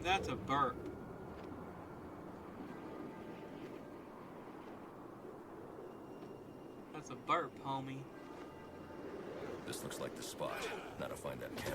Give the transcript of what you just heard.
That's a burp. That's a burp, homie. This looks like the spot. Now to find that cannon.